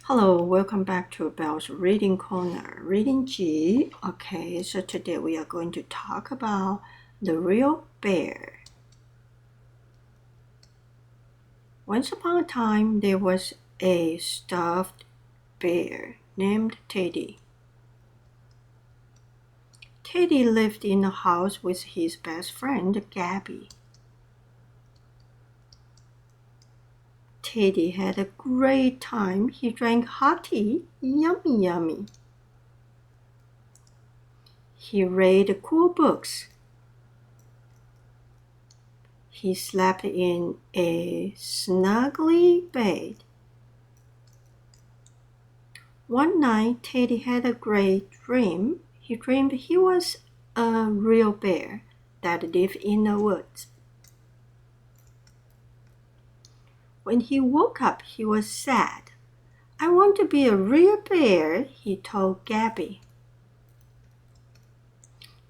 Hello, welcome back to Belle's Reading Corner, Reading G. Okay, so today we are going to talk about the real bear. Once upon a time, there was a stuffed bear named Teddy. Teddy lived in a house with his best friend, Gabby. Teddy had a great time. He drank hot tea, yummy, yummy. He read cool books. He slept in a snuggly bed. One night, Teddy had a great dream. He dreamed he was a real bear that lived in the woods. When he woke up, he was sad. "I want to be a real bear," he told Gabby.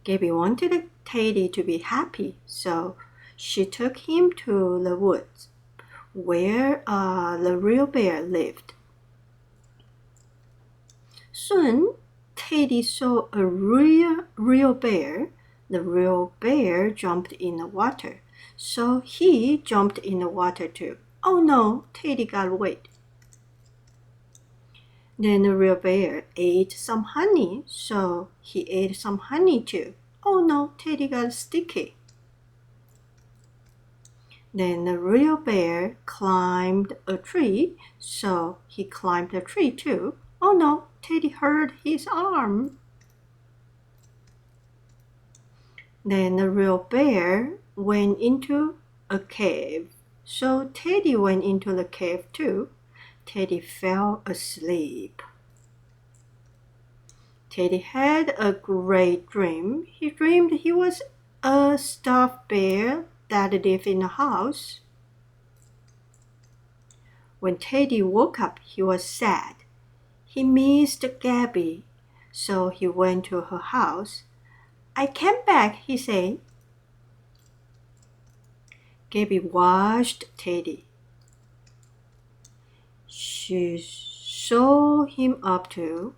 Gabby wanted Teddy to be happy, so she took him to the woods where the real bear lived. Soon, Teddy saw a real bear. The real bear jumped in the water, so he jumped in the water too. Oh no, Teddy got wet. Then the real bear ate some honey, so he ate some honey too. Oh no, Teddy got sticky. Then the real bear climbed a tree, so he climbed a tree too. Oh no, Teddy hurt his arm. Then the real bear went into a cave, so Teddy went into the cave too. Teddy fell asleep. Teddy had a great dream. He dreamed he was a stuffed bear that lived in a house. When Teddy woke up, he was sad. He missed Gabby, so he went to her house. "I came back," he said. Gabby watched Teddy. She saw him up too.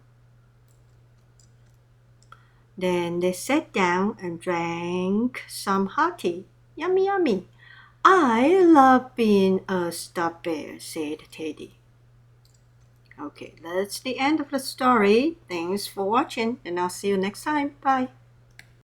Then they sat down and drank some hot tea. Yummy, yummy. "I love being a stuffed bear," said Teddy. Okay, that's the end of the story. Thanks for watching, and I'll see you next time. Bye.